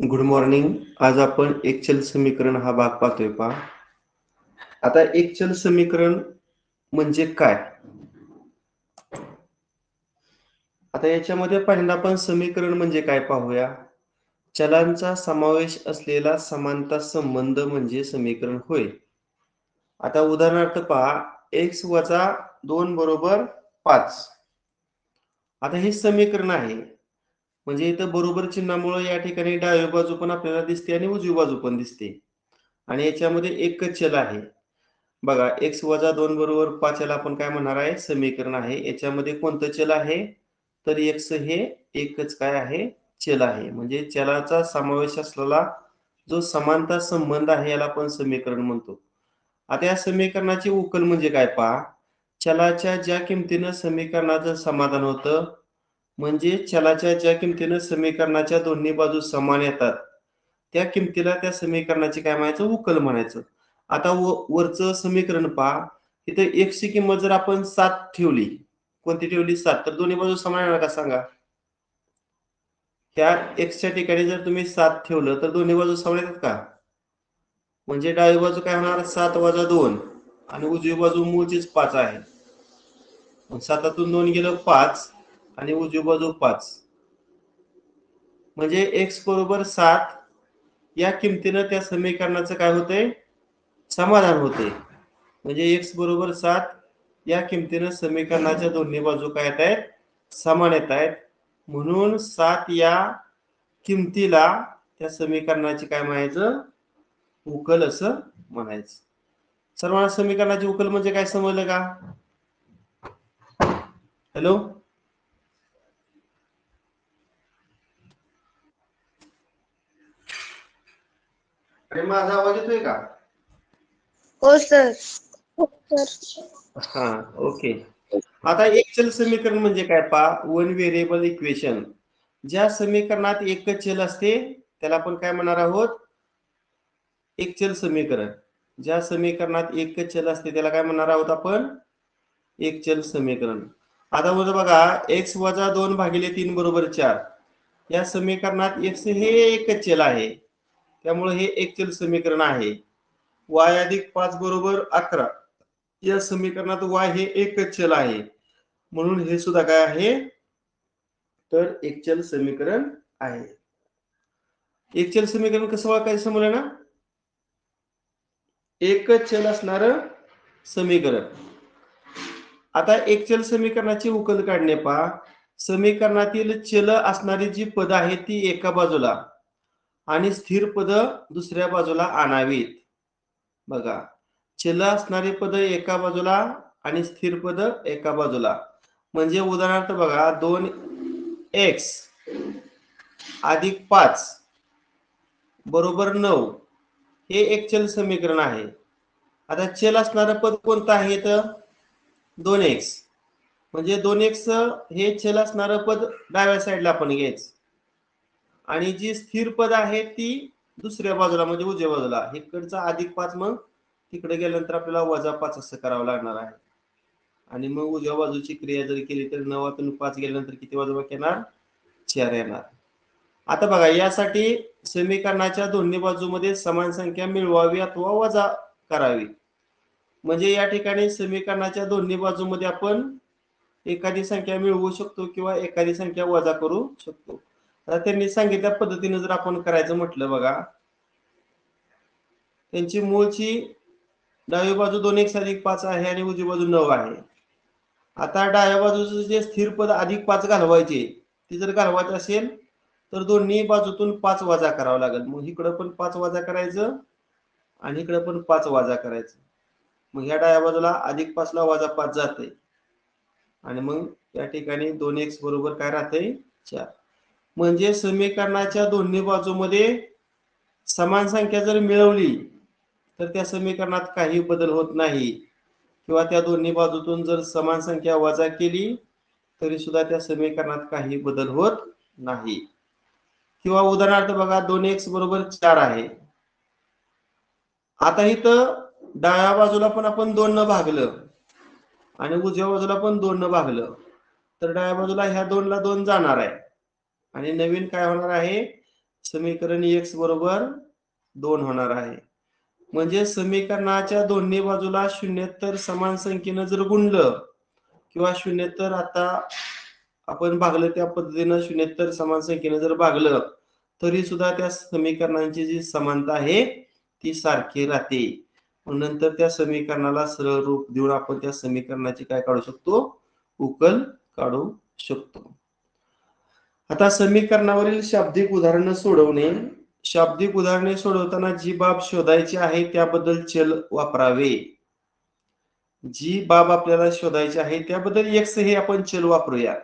Good morning. आज आपण एक चल समीकरण हा भाग पाहतोय पहा. आता एक चल समीकरण म्हणजे काय? आता याच्यामध्ये पहिल्यांदा आपण समीकरण म्हणजे काय पाहूया. चलांचा समावेश असलेला समानता संबंध म्हणजे समीकरण होय. आता उदाहरणार्थ पहा, x वजा 2 बरोबर 5. आता हे समीकरण आहे, म्हणजे इथं बरोबर चिन्हामुळे या ठिकाणी डावी बाजू पण आपल्याला दिसते आणि उजवी बाजू पण दिसते. आणि याच्यामध्ये एकच चल आहे. बघा, x वजा 2 बरोबर 5 याला आपण काय म्हणणार आहे, समीकरण आहे. याच्यामध्ये कोणतं चल आहे, तर x हे एकच काय आहे, चल आहे. म्हणजे चलाचा समावेश असलेला जो समानता संबंध आहे याला आपण समीकरण म्हणतो. आता या समीकरणाची उकल म्हणजे काय पहा. चलाच्या ज्या किमतीनं समीकरणाचं समाधान होतं, म्हणजे चलाच्या ज्या किमतीनं समीकरणाच्या दोन्ही बाजू समान येतात, त्या किमतीला त्या समीकरणाची काय म्हणायचं, उकल म्हणायचं. आता वरचं समीकरण पहा, इथे x ची किंमत जर आपण 7 ठेवली, कोणती ठेवली, 7, तर दोन्ही बाजू समान येणार का सांगा. ह्या x च्या ठिकाणी जर तुम्ही 7 ठेवलं तर दोन्ही बाजू समान येतात का? म्हणजे डावी बाजू काय होणार, 7 वजा 2, आणि उजवी बाजू मूळचीच 5 आहे. 7तून 2 गेलं 5, आणि उजवी बाजू 5. म्हणजे x बरोबर 7 या किमतीनं त्या समीकरणाचं काय होतंय, समाधान होते. म्हणजे x बरोबर 7 या किमतीनं समीकरणाच्या दोन्ही बाजू काय येत आहेत, समान येत आहेत. म्हणून 7 या किमतीला त्या समीकरणाची काय म्हणायचं, उकल असं म्हणायचं. सर्वांना समीकरणाची उकल म्हणजे काय समजलं का? हॅलो, अरे माझा आवाज येतोय का? हो सर. हा, ओके. आता एक चल समीकरण म्हणजे काय पहा, वन व्हेरिएबल इक्वेशन. ज्या समीकरणात एकच चल असते त्याला आपण काय म्हणणार आहोत, एक चल समीकरण. ज्या समीकरणात एकच चल असते त्याला काय म्हणणार आहोत आपण, एक चल समीकरण. आता बघा, x वजा 2 भागिले 3 बरोबर 4. या समीकरणात x हे एकच चल आहे, त्यामुळे हे एक चल समीकरण आहे. y अधिक 5 बरोबर 11. या समीकरणात y हे एकच चल आहे, म्हणून हे सुद्धा काय आहे, तर एक चल समीकरण आहे. एक चल समीकरण कसं ओळखायचं समजलं ना, एकच चल असणार समीकरण. आता एक चल समीकरणाची उकल काढणे पहा. समीकरणातील चल असणारी जी पद आहेत ती एका बाजूला आणि स्थिर पद दुसऱ्या बाजूला आणावीत. बघा, चल असणारी पद एका बाजूला आणि स्थिर पद एका बाजूला. म्हणजे उदाहरणार्थ बघा, 2x अधिक 5 बरोबर 9 हे एक चल समीकरण आहे. आता चल असणारं पद कोणतं आहे, तर 2x. म्हणजे 2x हे चल असणारं पद डाव्या साईडला आपण घ्यायचं, आणि जी स्थिर पद आहे ती दुसऱ्या बाजूला म्हणजे उजव्या बाजूला. इकडचा अधिक 5 मग तिकडे गेल्यानंतर आपल्याला वजा 5 असं करावं लागणार आहे. आणि मग उजव्या बाजूची क्रिया जर केली तर 9तून 5 गेल्यानंतर किती वजाबाकी येणार, 4 येणार. आता बघा, यासाठी समीकरणाच्या दोन्ही बाजूमध्ये समान संख्या मिळवावी अथवा वजा करावी. म्हणजे या ठिकाणी समीकरणाच्या दोन्ही बाजूमध्ये आपण एखादी संख्या मिळवू शकतो किंवा एखादी संख्या वजा करू शकतो. आता त्यांनी सांगितल्या पद्धतीने जर आपण करायचं म्हटलं, बघा, त्यांची मूळची डावी बाजू 2x अधिक 5 आहे आणि उजवी बाजू 9 आहे. आता डाव्या बाजूचं जे स्थिर पद अधिक 5 घालवायचे, ते जर घालवायचे असेल तर दोन्ही बाजूतून 5 वजा करावं लागेल. मग इकडं पण 5 वजा करायचं आणि इकडं पण 5 वजा करायचं. मग ह्या डाव्या बाजूला अधिक 5 ला वजा 5 जाते, आणि मग या ठिकाणी 2x बरोबर काय राहते, 4. म्हणजे समीकरणाच्या दोन्ही बाजूमध्ये समान संख्या जर मिळवली तर त्या समीकरणात काही बदल होत नाही, किंवा त्या दोन्ही बाजूतून जर समान संख्या वजा केली तरी सुद्धा त्या समीकरणात काही बदल होत नाही. किंवा उदाहरणार्थ बघा, 2x बरोबर 4 आहे. आता इथं डाव्या बाजूला पण आपण 2 न भागलं आणि उजव्या बाजूला पण 2 न भागलं, तर डाव्या बाजूला ह्या 2 ला 2 जाणार आहे आणि नवीन काय होणार आहे, समीकरण x बरोबर 2 होणार आहे. म्हणजे समीकरणाच्या दोन्ही बाजूला शून्येतर समान संख्येनं जर गुणलं किंवा शून्येतर आता आपण भागलं त्या पद्धतीनं शून्येतर समान संख्येनं जर भागलं तरी सुद्धा त्या समीकरणांची जी समानता आहे ती सारखी राहते. मग नंतर त्या समीकरणाला सरळ रूप देऊन आपण त्या समीकरणाची काय काढू शकतो, उकल काढू शकतो. आता समीकरणावरील शाब्दिक उदाहरण सोडवणे. शाब्दिक उदाहरणे सोडवताना जी बाब शोधायची आहे त्याबद्दल चल वापरावे. जी बाब आपल्याला शोधायची आहे त्याबद्दल x हे आपण चल वापरूया.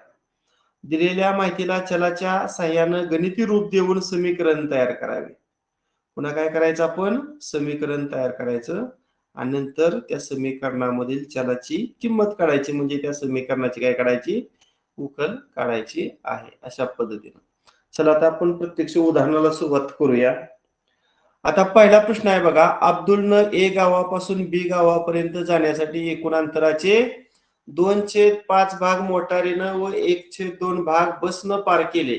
दिलेल्या माहितीला चलाच्या साहाय्याने गणिती रूप देऊन समीकरण तयार करावे. पुन्हा काय करायचं, आपण समीकरण तयार करायचं आणि नंतर त्या समीकरणामधील चलाची किंमत काढायची, म्हणजे त्या समीकरणाची काय काढायची, उकल काढायची आहे. अशा पद्धतीने चला आता आपण प्रत्यक्ष उदाहरणाला सुरुवात करूया. आता पहिला प्रश्न आहे बघा. अब्दुलनं ए गावापासून बी गावापर्यंत जाण्यासाठी एकूण अंतराचे 2/5 भाग मोटारीनं व 1/2 भाग बसनं पार केले.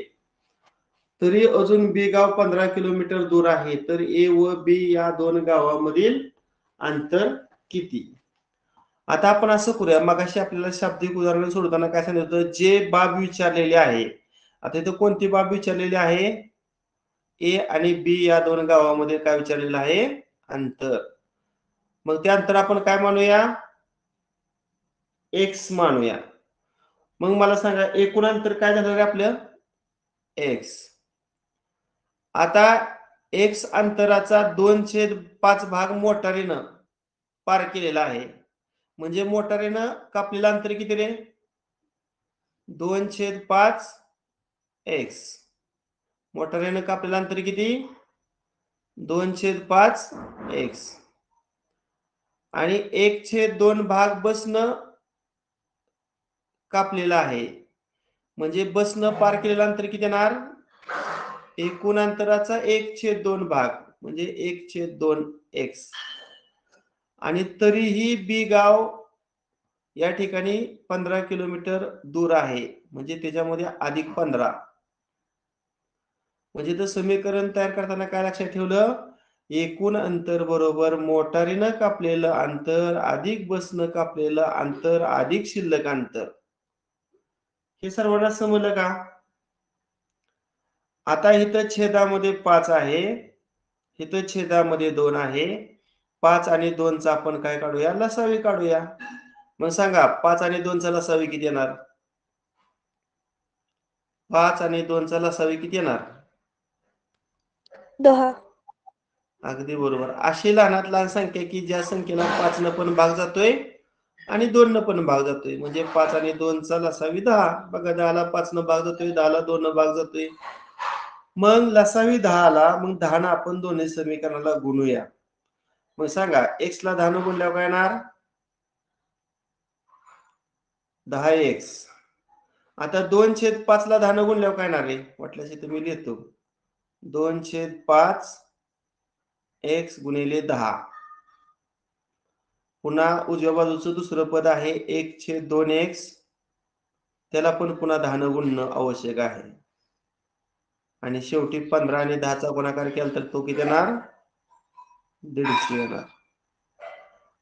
तरी अजून बी गाव 15 किलोमीटर दूर आहे. तर ए व बी या दोन गावामधील अंतर किती? आता आपण असं करूया, मगाशी आपल्याला शाब्दिक उदाहरण सोडताना काय सांगितलं, जे बाब विचारलेले आहे. आता इथं कोणती बाब विचारलेली आहे, ए आणि बी या दोन गावामध्ये काय विचारलेलं आहे, अंतर. मग ते अंतर आपण काय मानूया, एक्स मानूया. मग मला सांगा एकूण अंतर काय झालं रे आपलं, एक्स. आता एक्स अंतराचा 2/5 भाग मोटारीनं पार केलेला आहे. म्हणजे मोटारीनं कापलेलं अंतर किती रे, 2/5 एक्स. मोटारीनं कापलेलं अंतर किती, 2/5 एक्स. आणि 1/2 भाग बसनं कापलेला आहे. म्हणजे बसनं पार केलेलं अंतर किती येणार, एकूण अंतराचा 1/2 भाग म्हणजे 1/2 एक्स. आणि तरीही बी गाव या ठिकाणी 15 किलोमीटर दूर आहे, म्हणजे त्याच्यामध्ये अधिक 15. म्हणजे तर समीकरण तयार करताना काय लक्षात ठेवलं, एकूण अंतर बरोबर मोटारीनं कापलेलं अंतर अधिक बसनं कापलेलं अंतर अधिक शिल्लक अंतर. हे सर्वांना समजलं का? आता इथं छेदामध्ये 5 आहे, इथं छेदामध्ये 2 आहे. 5 आणि 2 चा आपण काय काढूया, लसावी काढूया. मग सांगा 5 आणि 2 चा लसावी किती येणार, 5 आणि 2 चा लसावी किती येणार, 10. अगदी बरोबर. अशी लहानात लहान संख्या की ज्या संख्येला 5 न पण भाग जातोय आणि 2 न पण भाग जातोय. म्हणजे 5 आणि 2 चा लसावी 10. बघा 10 ला 5 न भाग जातोय, 10 ला 2 न भाग जातोय. मग लसावी 10 ला मग 10 न आपण दोन्ही समीकरणाला गुणूया. मग सांगा x ला 10 न गुणल्यावर काय येणार, 10x. आता 2/5 ला 10 न गुणल्यावर काय येणार रे, वाटल्यास इथे मी लिहितो 2/5 x गुणिले 10. पुन्हा उजव्या बाजूचं दुसरं पद आहे 1/2x, त्याला पण पुन्हा 10 न गुणणं आवश्यक आहे. आणि शेवटी 15 आणि 10 चा गुणाकार केला तर तो किती येणार, 150 येणार.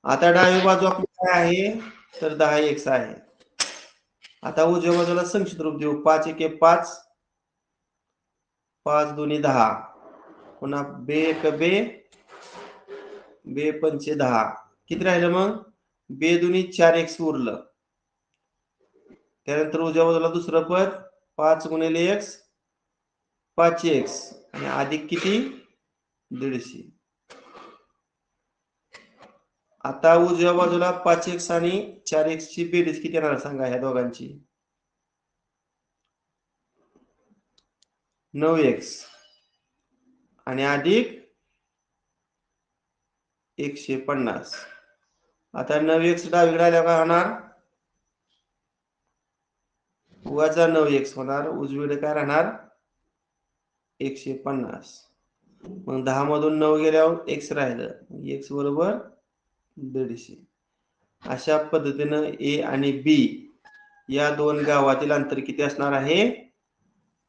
आता डावी बाजू आपली काय आहे, तर 10x आहे. आता उजव्या बाजूला संक्षिप्त रूप देऊ, 5 1 5, 5 2 10, पुन्हा बे 1 बे, बे 5 10. किती राहिलं मग, बे 2 4x उरलं. त्यानंतर उजव्या बाजूला दुसरं पद 5 गुणिले x 5x आणि अधिक किती, 150. आता उजव्या बाजूला 5x आणि 4x ची बेरीज किती येणार सांगा ह्या दोघांची, 9x आणि अधिक 150. आता 9x डावीकडे आल्यावर काय होणार, वजा 9x होणार. उजवीकडे काय राहणार, 150. मग 10 मधून 9 गेल्यावर x राहिलं, x बरोबर 150. अशा पद्धतीनं ए आणि बी या दोन गावातील अंतर किती असणार आहे,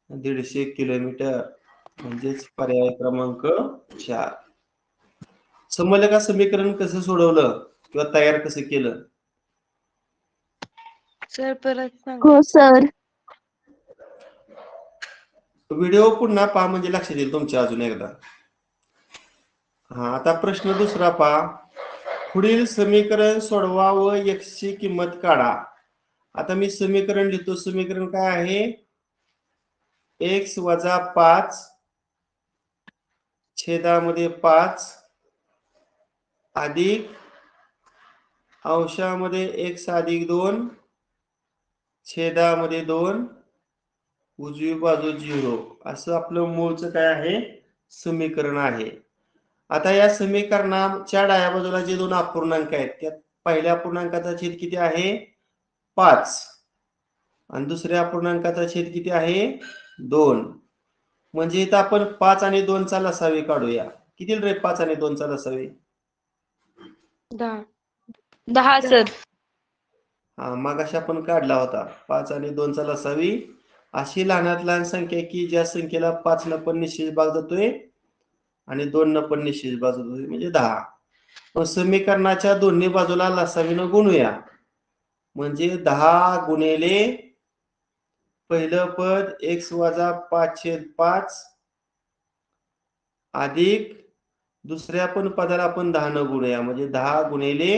150 किलोमीटर. म्हणजेच पर्याय क्रमांक 4. समजलं का समीकरण कसं सोडवलं किंवा तयार कसं केलं? सर परत सांगा. हो सर. व्हिडिओ पुन्हा पहा म्हणजे लक्षात येईल तुमच्या अजून एकदा. हा, आता प्रश्न दुसरा पहा. पुढील समीकरण सोडवा व x ची किंमत काढा. आता मी समीकरण लिहितो. समीकरण काय आहे? x वजा 5 छेदामध्ये 5 अधिक अंशामध्ये x अधिक 2 छेदामध्ये 2 उजवी बाजू 0 असं आपलं मूळचं काय आहे? समीकरण आहे. आता या समीकरणाच्या डाव्या बाजूला जे दोन अपूर्णांक आहेत त्यात पहिल्या अपूर्णांकाचा छेद किती आहे? 5 आणि दुसऱ्या अपूर्णांकाचा छेद किती आहे? 2. म्हणजे इथं आपण 5 आणि 2 चा लसावी काढूया. किती रे 5 आणि 2 चा लसावी? 10 सर. हा, मगाशी आपण काढला होता. 5 आणि 2 चा लसावी अशी लहानात लहान संख्या की ज्या संख्येला 5 न पण निश्चित भाग जातोय आणि 2 न पण निश्चित भाग जातोय म्हणजे 10. मग समीकरणाच्या दोन्ही बाजूला लसावीनं गुणूया. म्हणजे 10 गुणिले पहिलं पद x वजा 5/5 अधिक दुसऱ्या पण पदाला आपण 10 न गुणूया. म्हणजे 10 गुणिले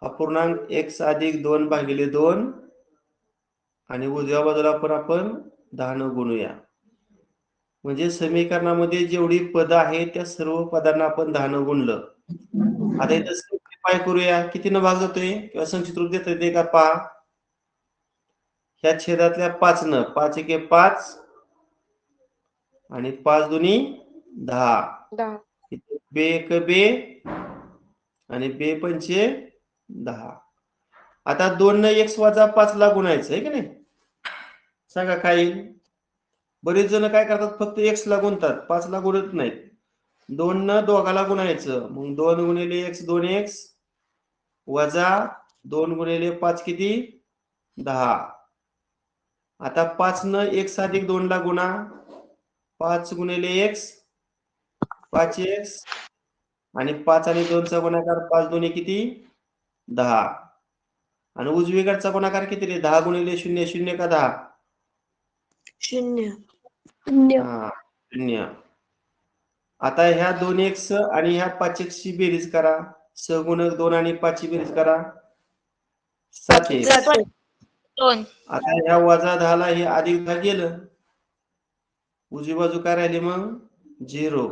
अपूर्णांक x अधिक 2 भागिले 2 आणि उजव्या बाजूला पण आपण 10 न गुणूया. म्हणजे समीकरणामध्ये जेवढी पद आहेत त्या सर्व पदांना आपण 10 न गुणलं. आता इथं सिम्प्लिफाय करूया. किती न भाग जातोय किंवा संचित रूप देता येते का पहा. ह्या छेदातल्या 5 न 5 एके 5 आणि 5 दुनी 10. बे एक बे आणि बे पंचे 10. आता 2 न x वजा 5 ला गुणायचं आहे की नाही? सांगा काय येईल? बरेच जण काय करतात? फक्त x ला गुणतात, 5 ला गुणत नाहीत. 2 न दोघाला गुणायचं. मग 2 गुणिले x 2x वजा 2 गुणिले 5 किती? 10. आता 5 न x अधिक 2 ला गुणा. 5 गुणिले x 5x आणि 5 आणि 2 चा गुणाकार 5 दोन्ही किती? 10. आणि उजवीकडचा गुणाकार किती रे? 10 गुणिले 0 0 का 10? 0. हा, 0. आता ह्या 2x आणि ह्या 5x ची बेरीज करा. सगुणक 2 आणि 5 ची बेरीज करा. 7x. 2. आता ह्या वजा 10 ला हे अधिक 10 गेलं. उजवी बाजू काय राहिली मग? 0.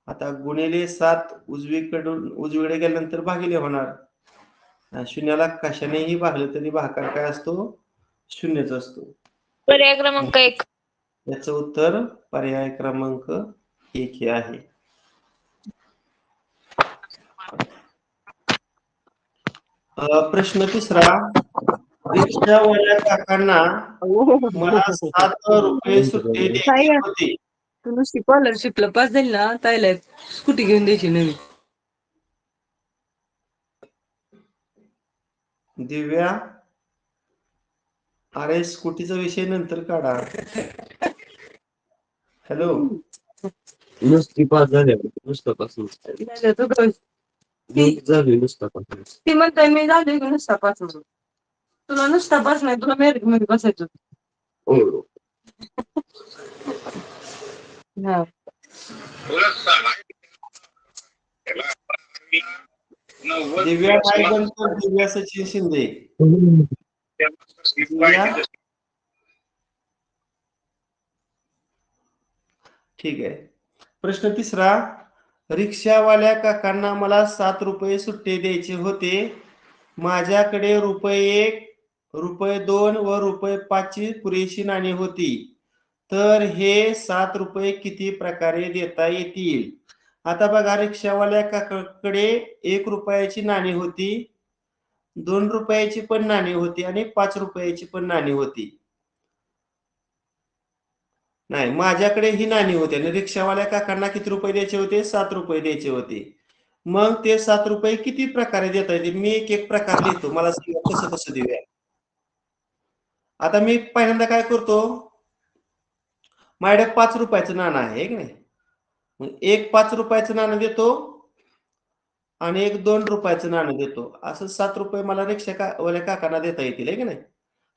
आता गुणिले 7 उजवीकडे गेल्यानंतर भागिले होणार. शून्याला कशानेही भागलं तरी भागाकार काय असतो? 0च असतो. पर्याय क्रमांक 1. याचं उत्तर पर्याय क्रमांक 1 हे आहे. प्रश्न तिसरा. रिक्षावाल्या काकांना मला 7 रुपये सुट्टे द्यायचे होते. तू स्कॉलरशिपला पास झाली ना ताईला स्कूटी घेऊन द्यायची नवीन. दिव्या, अरे स्कूटीचा विषय नंतर काढा. हॅलो, नुसती पास झाले नुसतं पासून झाली नुसता पासून. ती म्हणताय मी झाली की नुसता पास म्हणून. तुला नुसता पास नाही, तुला मेरिट मध्ये बसायचं. हो. हा. दिव्या काय बनतो? दिव्या सचिन शिंदे. दिव्या? ठीक आहे. प्रश्न तिसरा. रिक्षावाल्या काकांना मला 7 रुपये सुट्टे द्यायचे होते. माझ्याकडे रुपये 1, रुपये 2 व रुपये 5 ची पुरेशी नाणी होती. तर हे 7 रुपये किती प्रकारे देता येतील? आता बघा, रिक्षावाल्या काकाकडे 1 रुपयाची नाणी होती, 2 रुपयाची पण नाणी होती आणि 5 रुपयाची पण नाणी होती. नाही, माझ्याकडे ही नाणी होती आणि रिक्षावाल्या काकांना किती रुपये द्यायचे होते? 7 रुपये द्यायचे होते. मग ते 7 रुपये किती प्रकारे देता येतील? मी एक एक प्रकार लिहितो. मला सांगा कसं कसं देऊया. आता मी पहिल्यांदा काय करतो? माझ्याकडे 5 रुपयाचं नाणं आहे की नाही. मग एक 5 रुपयाचं नाणं देतो आणि एक 2 रुपयाचं नाणं देतो. असं 7 रुपये मला वाल्या काकांना देता येतील आहे की नाही.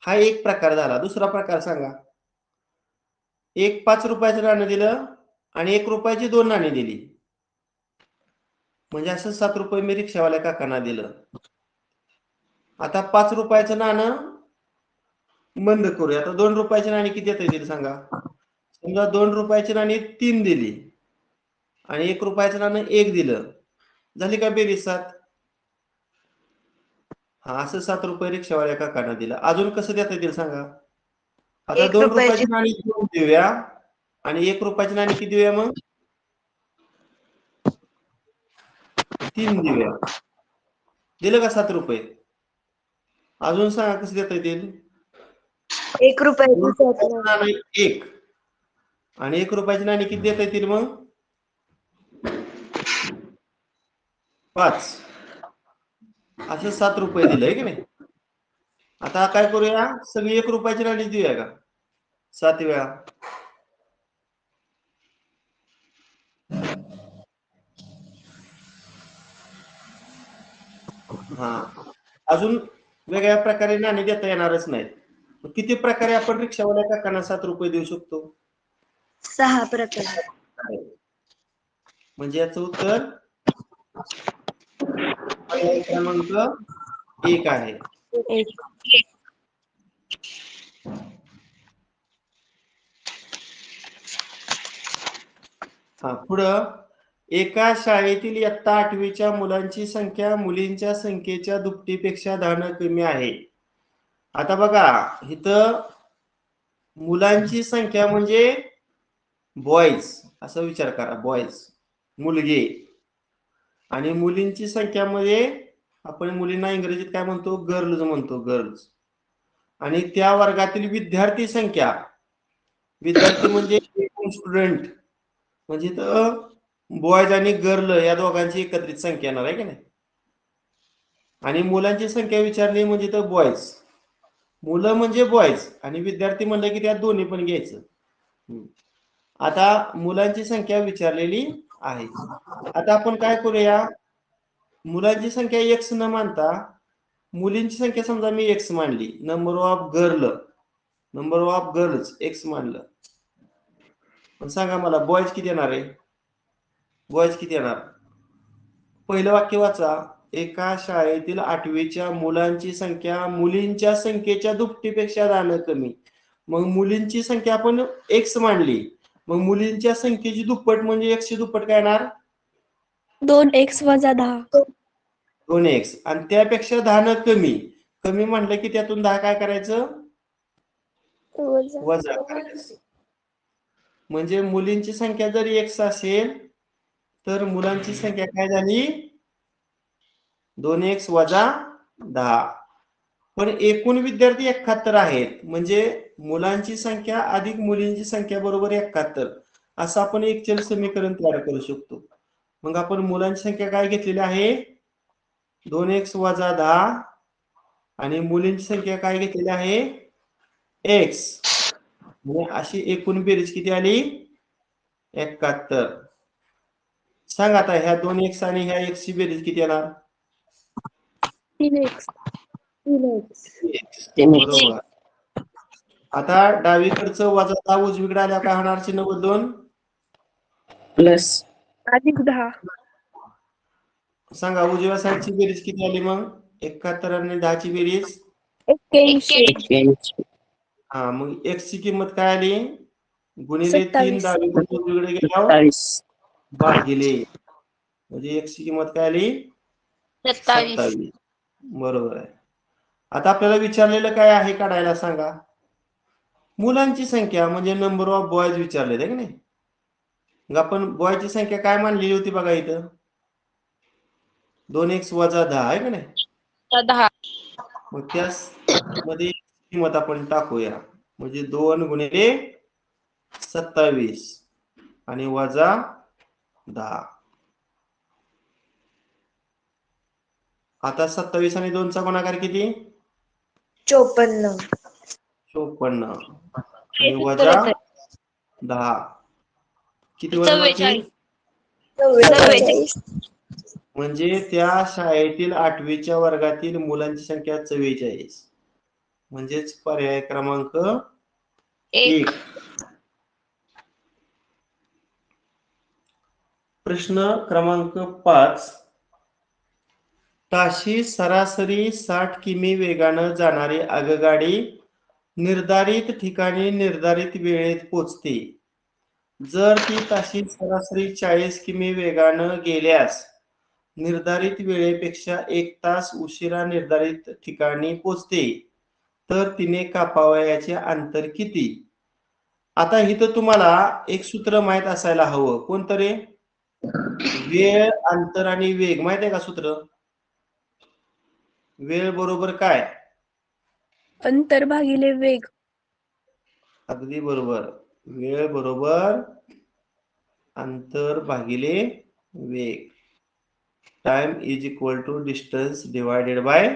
हा एक प्रकार झाला. दुसरा प्रकार सांगा. एक 5 रुपयाचं नाणं दिलं आणि 1 रुपयाची 2 नाणी दिली. म्हणजे असं 7 रुपये मी रिक्षावाल्या काकांना दिलं. आता 5 रुपयाचं नाणं बंद करूया. आता 2 रुपयाची नाणी किती देता येतील सांगा. समजा 2 रुपयाची नाणी 3 दिली आणि 1 रुपयाचं नाणं 1 दिलं. झाली का बेरीज 7? हा, असं 7 रुपये रिक्षावाल्या काकांना दिलं. अजून कसं देता येतील सांगा. आता 1 2 रुपयाची रुपयाची नाणी 2 देऊया आणि 1 रुपयाची नाणी किती देऊया मग? 3 देऊया. दिलं का 7 रुपये? अजून सांगा कसं देता येतील. 1 रुपयाची 2 रुपयाचं नाणं 1 आणि 1 रुपयाची नाणी किती देता येतील मग? 5. असं 7 रुपये दिलंय की नाही. आता काय करूया, सगळी 1 रुपयाची नाणी देऊया का 7 वेळा. हा, अजून वेगळ्या प्रकारे नाणी देता येणारच नाहीत. किती प्रकारे आपण रिक्षावाल्या काकांना 7 रुपये देऊ शकतो? 6 प्रकार. म्हणजे याचं उत्तर पर्याय क्रमांक 1 आहे. 1. हा, पुढं एका शाळेतील इयत्ता 8वीच्या मुलांची संख्या मुलींच्या संख्येच्या दुपटीपेक्षा 10 कमी आहे. आता बघा इथं मुलांची संख्या म्हणजे बॉईज असं विचार करा. बॉईज मुलगे आणि मुलींची संख्या मध्ये आपण मुलींना इंग्रजीत काय म्हणतो, गर्ल्स म्हणतो, गर्ल्स. आणि त्या वर्गातील विद्यार्थी संख्या, विद्यार्थी म्हणजे स्टुडंट, म्हणजे तर बॉयज आणि गर्ल या दोघांची एकत्रित संख्या येणार आहे की नाही. आणि मुलांची संख्या विचारली म्हणजे तर बॉयज, मुलं म्हणजे बॉयज आणि विद्यार्थी म्हणलं की त्यात दोन्ही पण घ्यायचं. आता मुलांची संख्या विचारलेली आहे. आता आपण काय करूया, मुलांची संख्या एक्स न मानता मुलींची संख्या समजा मी एक्स मानली, नंबर ऑफ गर्ल्स एक्स मानलं. पण सांगा मला बॉयज किती येणार आहे? बॉयज किती येणार? पहिलं वाक्य वाचा. एका शाळेतील 8वीच्या मुलांची संख्या मुलींच्या संख्येच्या दुपटीपेक्षा 10 कमी. मग मुलींची संख्या आपण एक्स मानली, मग मुलींच्या संख्येची दुप्पट म्हणजे एक्सची दुप्पट काय येणार? 2x - 10. 2x. आणि त्यापेक्षा 10 कमी. कमी म्हटलं की त्यातून 10 काय करायचं? वजा करायचं. म्हणजे मुलींची संख्या जर एक्स असेल तर मुलांची संख्या काय झाली? 2x - 10. पण एकूण विद्यार्थी 71 आहेत, म्हणजे मुलांची संख्या अधिक मुलींची संख्या बरोबर 71. असं आपण एक चल समीकरण तयार करू शकतो. मग आपण मुलांची संख्या काय घेतलेली आहे? 2x - 10 आणि मुलींची संख्या काय घेतलेली आहे? x. अशी एकूण बेरीज किती आली? 71. सांग आता ह्या 2x आणि ह्या x ची बेरीज किती येणार? 3x. बरोबर. आता डावीकडचं वजा 10 उजवीकडे आल्या काय होणार? चिन्ह बदलून प्लस अधिक 10. सांगा उजव्या साईडची बेरीज किती आली मग? 71 आणि 10 ची बेरीज 81. हा, मग x ची किंमत काय आली? गुणिले 3 27. डावीकडे उजवीकडे गेल्यावर 27. भागिले, म्हणजे x ची किंमत काय आली? 27. बरोबर आहे. आता आपल्याला विचारलेलं काय आहे काढायला सांगा. मुलांची संख्या म्हणजे नंबर ऑफ बॉयज विचारलेलं आहे की नाही. मग आपण बॉयची संख्या काय मानलेली होती बघा इथं? 2x - 10 आहे की नाही. 10. मग त्या मध्ये किंमत आपण टाकूया, म्हणजे 2 गुणिले 27 आणि वजा 10. आता 27 आणि 2 चा गुणाकार किती? 54. 54 आणि वजा 10. किती वर्गाची? 44. म्हणजे त्या शाळेतील 8वीच्या वर्गातील मुलांची संख्या 44. म्हणजेच पर्याय क्रमांक 1. प्रश्न क्रमांक 5. ताशी सरासरी 60 किमी वेगानं जाणारी आगगाडी निर्धारित ठिकाणी निर्धारित वेळेत पोहोचते. जर ती ताशी सरासरी 40 किमी वेगानं गेल्यास निर्धारित वेळेपेक्षा 1 तास उशिरा निर्धारित ठिकाणी पोहोचते, तर तिने कापावयाचे अंतर किती? आता इथं तुम्हाला एक सूत्र माहित असायला हवं. कोणतरी? वेळ, अंतर आणि वेग. माहित आहे का सूत्र? वेळ बरोबर काय? अंतर भागिले वेग. अगदी बरोबर. वेळ बरोबर अंतर भागिले वेग. Time is equal to distance divided by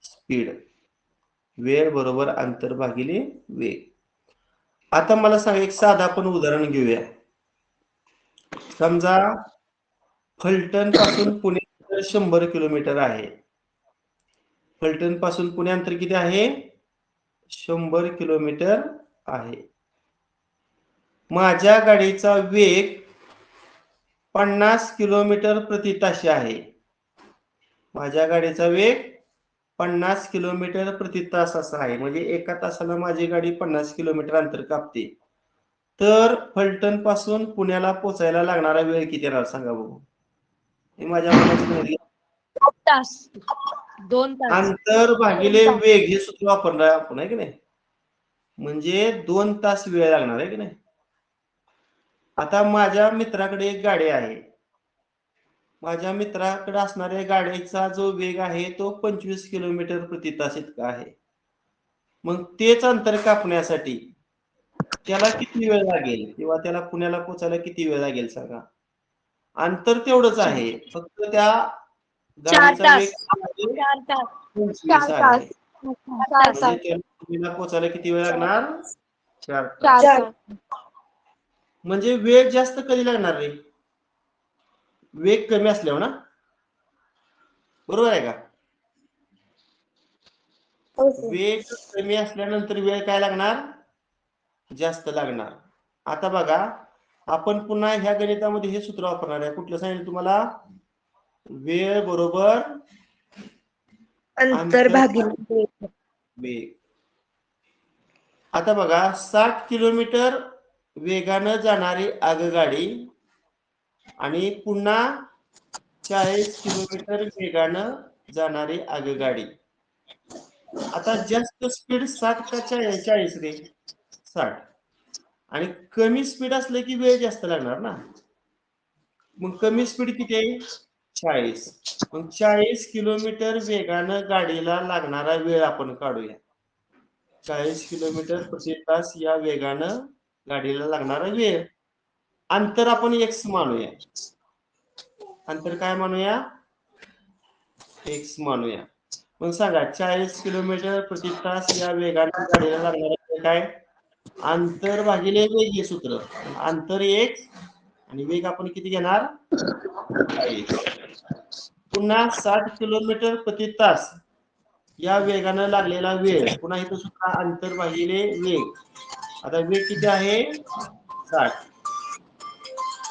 speed. वेळ बरोबर अंतर भागिले वेग. आता मला सांग, एक साधं आपण उदाहरण घेऊया. समजा फलटण पासून पुणे 100 किलोमीटर आहे. फलटण पासून पुणे अंतर किती आहे? 100 किलोमीटर आहे. माझ्या गाडीचा वेग 50 किलोमीटर प्रति तास आहे. माझ्या गाडीचा वेग 50 किलोमीटर प्रति तास असा आहे. म्हणजे एका तासाला माझी गाडी 50 किलोमीटर अंतर कापते. तर फलटण पासून पुण्याला पोहोचायला लागणारा वेळ किती राहणार सांगा बघू. हे माझ्या मनात 2 तास. 2 तास. अंतर भागिले वेग हे सूत्र वापरणार आपण, आहे की नाही? म्हणजे 2 तास वेळ लागणार, आहे की नाही? आता माझ्या मित्राकडे एक गाडी आहे. माझ्या मित्राकडे असणाऱ्या गाडीचा जो वेग आहे तो 25 किलोमीटर प्रति तास इतका आहे. मग तेच अंतर कापण्यासाठी त्याला किती वेळ लागेल किंवा त्याला पुण्याला पोहोचायला किती वेळ लागेल सांगा? अंतर तेवढंच आहे, फक्त त्या गाडीचा वेग 4 तास. 25 आहे. 4 म्हणजे तास. त्याला पुण्याला पोहोचायला किती वेळ लागणार? 4 तास. 4 तास. म्हणजे वेग जास्त कधी लागणार रे? वेग कमी असल्यावर ना, बरोबर आहे का? वेग कमी असल्यानंतर वेळ काय लागणार? जास्त लागणार. आता बघा, आपण पुन्हा ह्या गणितामध्ये हे सूत्र वापरणार आहे. कुठलं सांगितलं तुम्हाला? वेळ बरोबर अंतर भागिले वेग. आता बघा, 60 किलोमीटर वेगानं जाणारी आगगाडी आणि पुन्हा 40 किलोमीटर वेगानं जाणारी आगगाडी. आता जास्त स्पीड 60 का 40 रे? 60. आणि कमी स्पीड असलं की वेळ जास्त लागणार ना. मग कमी स्पीड किती आहे? 40. मग 40 किलोमीटर वेगानं गाडीला लागणारा वेळ आपण काढूया. 40 किलोमीटर प्रति तास या वेगानं गाडीला लागणारा वेळ. अंतर आपण x मानूया. अंतर काय मानूया? x मानूया. मग सांगा, 40 किलोमीटर प्रति तास या वेगानं गाडीला लागणारा वेळ काय? अंतर भागिले वेग हे सूत्र. अंतर x आणि वेग आपण किती घेणार? 40. पुन्हा 60 किलोमीटर प्रति तास या वेगानं लागलेला वेळ. पुन्हा इथं सूत्र अंतर भागिले वेग. आता वेग किती आहे? 60.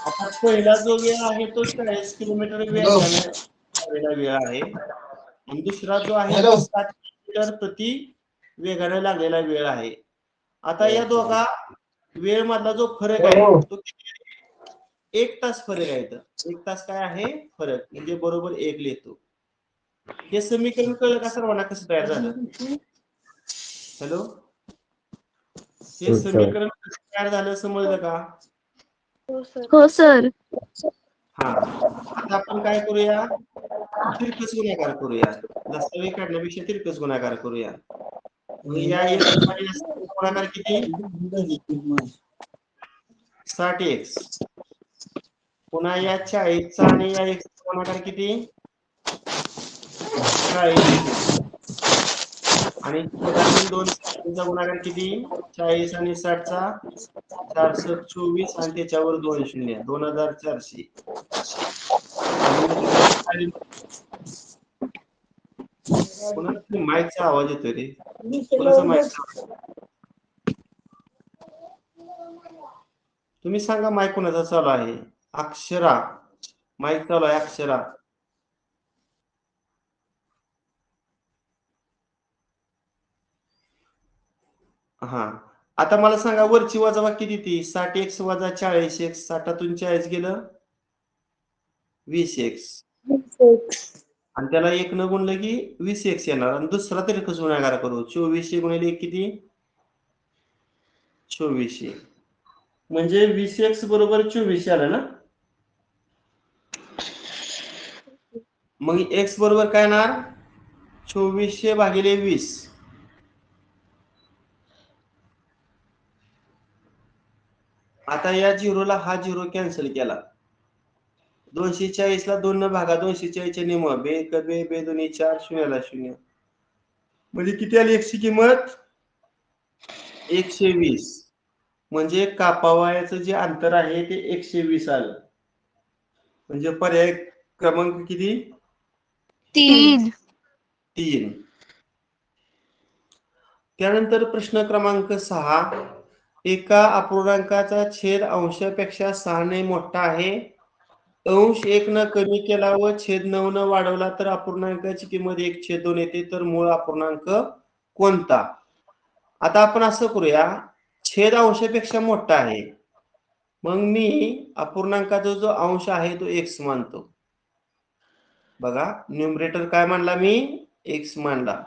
आता पहिला जो वेळ आहे तो 40 किलोमीटर वेगानं वेळ आहे आणि दुसरा जो आहे तो 60 किलोमीटर प्रति वेगाने लागलेला वेळ आहे. आता या दोघा वेळ मधला जो फरक आहे तो किती? 1 तास फरक आहे. 1 तास काय आहे? फरक. म्हणजे बरोबर 1 लिहितो. हे समीकरण कळलं का सर्वांना कसं तयार झालं? हॅलो, हे समीकरण कसं तयार झालं समजलं का? हो सर. हा, आता आपण काय करूया? तिरकस गुणाकार करूया. वास्तविक काढण्यापेक्षा तिरकस गुणाकार करूया. या गुणाकार किती? 60x. पुन्हा या 40चा आणि या x चा गुणाकार किती? 40. आणि 2 तुमचा गुणाकार किती 40 आणि 60चा 424 आणि त्याच्यावर 2 शून्य 2400 माईकचा आवाज येतोय रे कोणाचा माईकचा तुम्ही सांगा माईक कोणाचा चालू आहे अक्षरा माईक चालू आहे अक्षरा हा आता मला सांगा वरची वजाबाकी किती 60x वजा 40x 60तून 40 गेलं 20x आणि त्याला 1 न गुणलं की 20x येणार आणि दुसरा तरी कसं गुणाकार करू 2400 गुणिले 1 किती 2400 म्हणजे 20x बरोबर 2400 आलं ना मग x बरोबर काय येणार 2400 भागिले 20 आता या झिरोला हा झिरो कॅन्सल केला 240 ला 2 न भागा 240 चे निम बे एक बे बे दोन्ही 4 शून्याला 0 म्हणजे किती आली x ची किंमत 120 म्हणजे कापावयाचं जे अंतर आहे ते 120 आलं म्हणजे पर्याय क्रमांक किती 3 त्यानंतर प्रश्न क्रमांक 6 एका अपूर्णांकाचा छेद अंशापेक्षा 6 ने मोठा आहे अंश 1 न कमी केला व छेद 9 न वाढवला तर अपूर्णांकाची किंमत 1/2 येते तर मूळ अपूर्णांक कोणता आता आपण असं करूया छेद अंशापेक्षा मोठा आहे मग मी अपूर्णांकाचा जो अंश आहे तो x मानतो बघा न्यूमरेटर काय मानला मी x मानला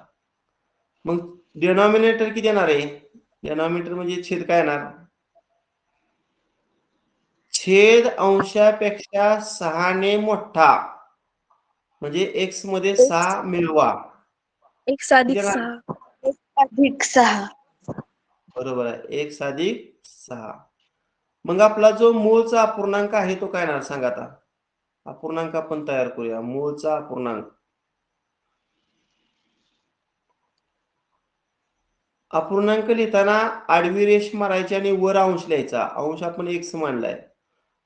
मग डिनॉमिनेटर किती येणार आहे डिनॉमिनेटर म्हणजे छेद काय येणार छेद अंशापेक्षा 6 ने मोठा म्हणजे x मध्ये 6 मिळवा x अधिक 6 बरोबर आहे 1 अधिक 6 मग आपला जो मूळचा अपूर्णांक आहे तो काय येणार सांगा आता अपूर्णांक आपण तयार करूया मूळचा अपूर्णांक अपूर्णांक लिहिताना आडवी रेष मारायची आणि वर अंश लिहायचा अंश आपण x मांडलाय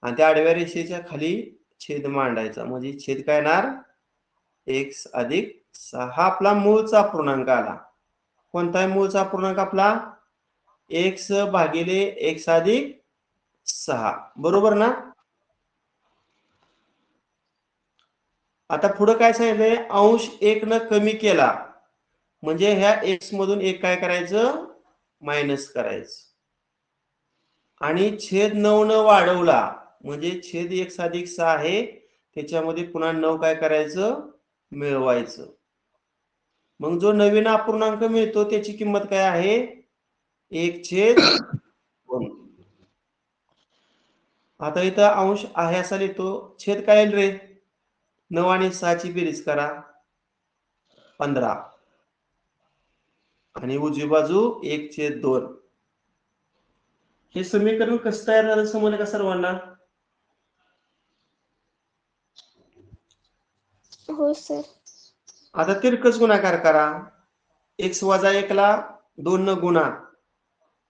आणि त्या आडव्या रेषेच्या खाली छेद मांडायचा म्हणजे छेद काय येणार x अधिक 6 हा आपला मूळचा अपूर्णांक आला कोणता आहे मूळचा अपूर्णांक आपला x भागिले x अधिक 6 बरोबर ना आता पुढे काय सांगितलंय अंश 1 न कमी केला म्हणजे ह्या x मधून एक काय करायचं मायनस करायचं आणि छेद 9 न वाढवला म्हणजे छेद 1 अधिक 6 आहे त्याच्यामध्ये पुन्हा 9 काय करायचं मिळवायचं मग जो नवीन अपूर्णांक मिळतो त्याची किंमत काय आहे 1/2 आता इथं अंश आहे असा लिहितो छेद काय येईल रे 9 आणि 6 ची बेरीज करा 15 आणि उजवी बाजू 1/2 हे समीकरण कसं तयार झालं समजलं का सर्वांना हो सर आता तिरकस गुणाकार करा x वजा 1 ला 2 न गुणा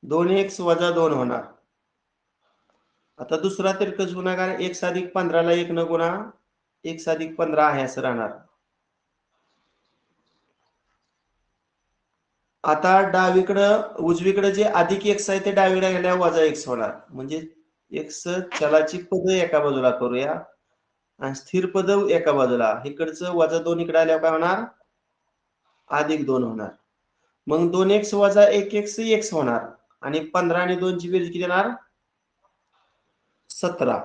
2x वजा 2 होणार आता दुसरा तिरकस गुणाकार x अधिक 15 ला 1 न गुणा x अधिक 15 आहे असं राहणार आता डावीकडं उजवीकडे जे अधिक x आहे ते डावीकडे गेल्यावर वजा x होणार म्हणजे x चलाची पद एका बाजूला करूया आणि स्थिर पद एका बाजूला इकडचं वजा 2 इकडे आल्यावर काय होणार अधिक 2 होणार मग 2x वजा 1x x होणार आणि 15 आणि 2 ची बेरीज किती येणार 17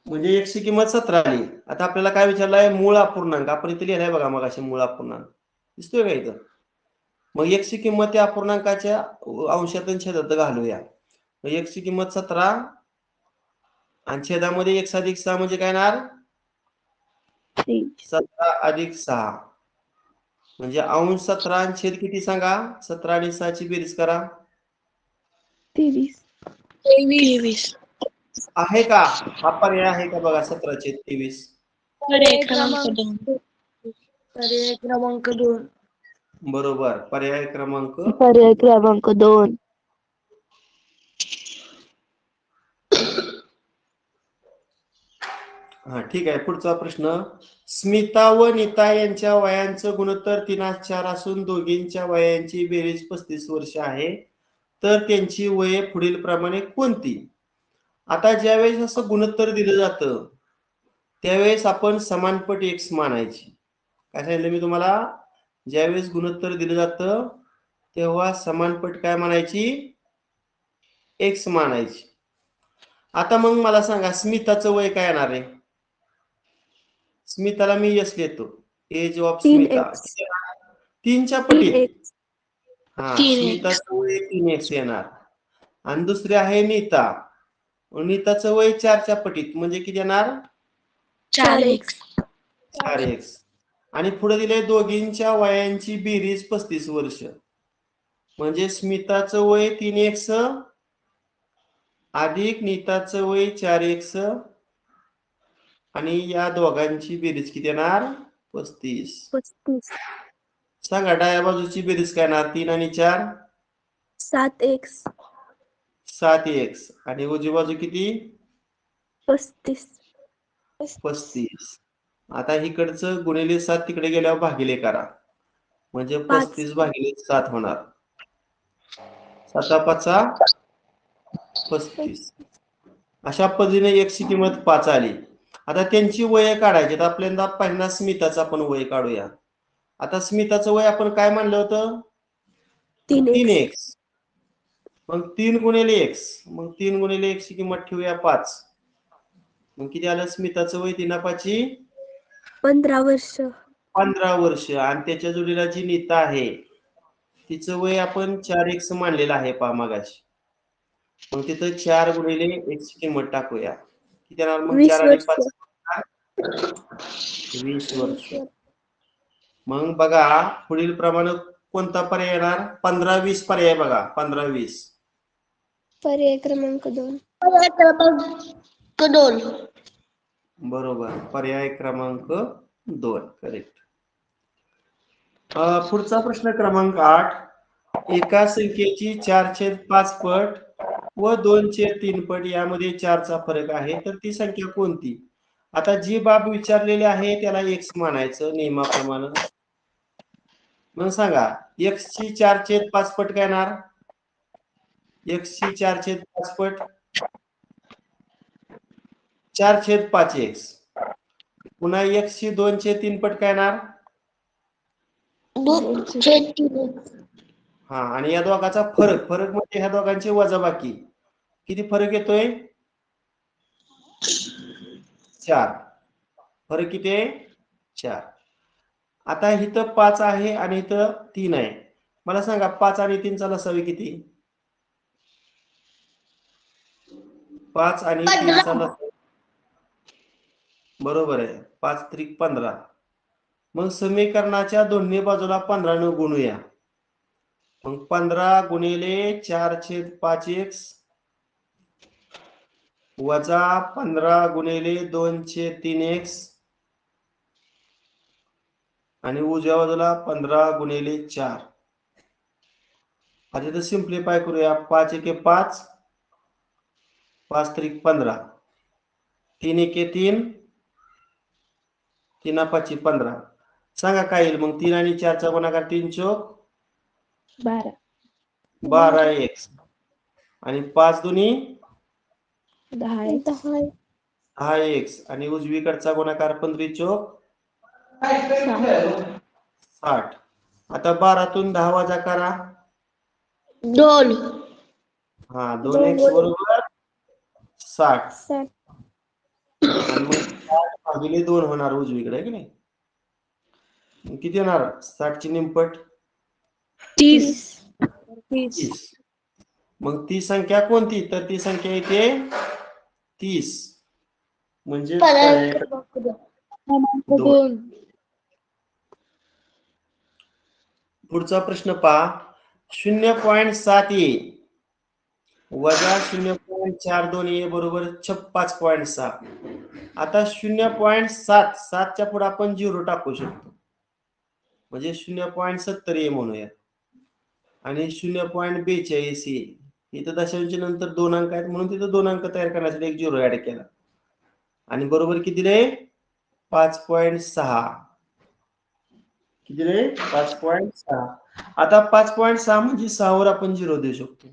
म्हणजे x ची किंमत 17 आली आता आपल्याला काय विचारलंय मूळ अपूर्णांक आपण इथे लिहिलाय बघा मग अशी मूळ अपूर्णांक दिसतोय का इथं मग x ची किंमत त्या अपूर्णांकाच्या अंशातून छेदात घालूया मग x ची किंमत 17 आणि छेदामध्ये x अधिक 6 म्हणजे काय येणार 17 अधिक 6 म्हणजे अंश 17 आणि छेद किती सांगा 17 आणि 6 ची बेरीज करा 23 आहे का हा पर्याय आहे का बघा 17/23 क्रमांक 2 बरोबर. पर्याय क्रमांक पर्याय क्रमांक 2. हा ठीक आहे. पुढचा प्रश्न. स्मिता व नीता यांच्या वयांचं गुणोत्तर 3:4 असून दोघींच्या वयांची बेरीज 35 वर्ष आहे. तर त्यांची वये पुढील प्रमाणे कोणती? आता ज्यावेळेस असं गुणोत्तर दिलं जातं त्यावेळेस आपण समानपट एक्स मानायची. काय सांगितलं मी तुम्हाला? ज्यावेळेस गुणोत्तर दिलं जातं तेव्हा समानपट काय मानायची? एक्स मानायची. आता मग मला सांगा स्मिताचं वय काय येणार आहे? स्मिताला मी यस देतो. Age of 3x. स्मिता 3च्या पटीत. 3x. हा 3x. स्मिताचं वय 3x येणार. आणि दुसरी आहे नीता. नीताचं वय 4च्या पटीत म्हणजे किती येणार? 4x. 4x. आणि पुढे दिले दोघींच्या वयांची बेरीज 35 वर्ष म्हणजे स्मिताचं वय 3x अधिक नीताचं वय 4x आणि या दोघांची बेरीज किती येणार? 35. 35. सांगा डाव्या बाजूची बेरीज काय येणार? 3 आणि 4 7x. 7x आणि उजवी बाजू किती? 35. 35. आता इकडचं गुणिले 7 तिकडे गेल्यावर भागिले करा म्हणजे 35 भागिले 7 होणार. 7 5 35. अशा पद्धतीने x ची किंमत 5 आली. आता त्यांची वय काढायची. तर आपल्याला पहिल्यांदा स्मिताचं आपण वय काढूया. आता स्मिताचं वय आपण काय मानलं होतं? 3x. मग 3 गुणिले x. मग 3 गुणिले x ची किंमत ठेवूया 5. मग किती आलं स्मिताचं वय? 3×5 15 वर्ष. 15 वर्ष. आणि त्याच्या जोडीला जी नीता आहे तिचं वय आपण 4x मानलेलं आहे पहा मगाशी. मग तिथं 4 गुणिले x ची किंमत टाकूया. किती येणार मग? 4 आणि 5 20 वर्ष. मग बघा पुढील प्रमाणे कोणता पर्याय येणार? 15-20 पर्याय बघा. 15-20 पर्याय क्रमांक 2. बरोबर. पर्याय क्रमांक 2 करेक्ट. पुढचा प्रश्न क्रमांक 8. एका संख्येची 4/5 पट व 2/3 पट यामध्ये 4चा फरक आहे तर ती संख्या कोणती? आता जी बाब विचारलेली आहे त्याला x मानायचं नियमाप्रमाणे. मग सांगा x ची 4/5 पट काय येणार? x ची 4/5 पट 4/5x. पुन्हा x ची 2/3 पट काय येणार? 2/3. हा आणि या दोघांचा फरक म्हणजे ह्या दोघांची वजाबाकी. किती फरक येतोय? 4. फरक किती आहे? 4. आता इथं 5 आहे आणि इथं 3 आहे. मला सांगा 5 आणि 3 चा लसावी किती? 5 आणि 3 चा लसावी बरोबर आहे. 5 त्रिक 15. मग समीकरणाच्या दोन्ही बाजूला 15 न गुणूया. मग 15 गुणिले 4/5x वजा 15 गुणिले 2/3x आणि उजव्या बाजूला 15 गुणिले 4. आता इथं सिम्प्लिफाय करूया. 5 एके 5 5 त्रिक 15 3 एके 3 3×5 15. सांगा काय येईल मग? 3 आणि 4 चा गुणाकार 3 चौक 12. 12x आणि 5 दुनी 10x. 10x आणि उजवीकडचा गुणाकार 15 चौक 60. आता 12तून 10 वजा करा. 2. हा 2x बरोबर 60. आणि मग 60 भागिले 2 होणार उजवीकडे आहे की नाही? किती येणार? 60 ची निमपट 30. मग ती संख्या कोणती? तर ती संख्या येते 30. म्हणजे पुढचा प्रश्न पहा. 0.7 ए वजा 0.42 ए बरोबर 56.6. आता 0.7 7च्या पुढे आपण 0 टाकू शकतो. म्हणजे 0.70 ए म्हणूया आणि 0.42 ए. इथं दशांश नंतर 2 अंक आहेत म्हणून तिथं 2 अंक तयार करण्यासाठी एक 0 ऍड केला आणि बरोबर किती रे 5.6. किती रे 5.6. आता 5.6 म्हणजे 6 वर आपण 0 देऊ शकतो.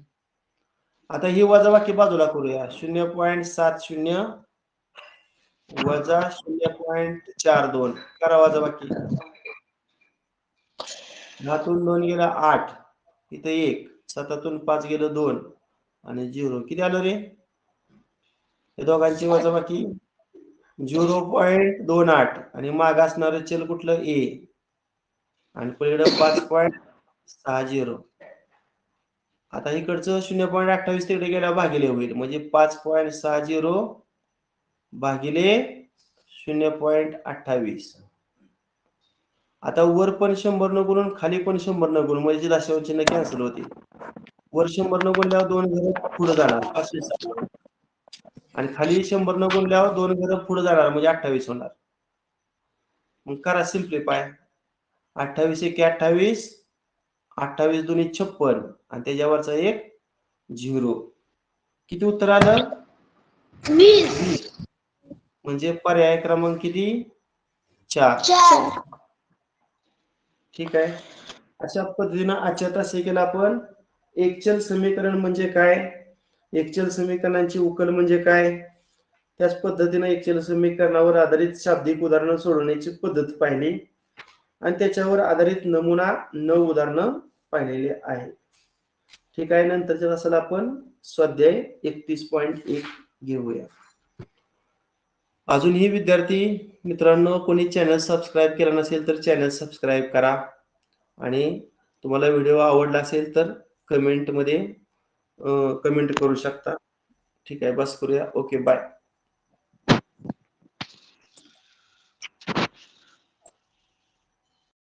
आता ही वजाबाकी बाजूला करूया 0.70 वजा 0.42 करा वजाबाकी. 10तून 2 गेला 8 इथे 1 7तून 5 गेलं 2 आणि 0 किती आलं रे हे दोघांची वजाबाकी 0.28 आणि माग असणारं चल कुठलं ए आणि पलीकडे 5.60. आता इकडचं 0.28 तिकडे गेल्या भागिले होईल म्हणजे 5.60 भागिले 0.28. आता वर पण 100 न गुणून खाली पण 100 न गुणून म्हणजे दशांश चिन्ह कॅन्सल होते. वर 100 न गुणल्यावर 2 घरं पुढे जाणार 560 आणि खाली 100 न गुणल्यावर 2 घरं पुढे जाणार म्हणजे 28 होणार. मग करा सिम्प्लिफाय 28 एके 28 28 दुनी 56 आणि त्याच्यावरचा एक 0. किती उत्तर आलं 20. म्हणजे पर्याय क्रमांक किती 4. 4. ठीक आहे. अशा पद्धतीनं आजच्या तासिकेला आपण एकचल समीकरण म्हणजे काय एकचल समीकरणांची उकल म्हणजे काय त्याच पद्धतीनं एकचल समीकरणावर आधारित शाब्दिक उदाहरणं सोडवण्याची पद्धत पाहिली आणि त्याच्यावर आधारित नमुना 9 उदाहरणं पाहिलेली आहे. ठीक आहे. नंतरच्या तासाला आपण स्वाध्याय 31.1 घेऊया. अजूनही विद्यार्थी मित्रांनो कोणी चॅनल सबस्क्राईब केला नसेल तर चॅनल सबस्क्राईब करा आणि तुम्हाला व्हिडिओ आवडला असेल तर कमेंट मध्ये कमेंट करू शकता. ठीक आहे. बस करूया. Okay bye.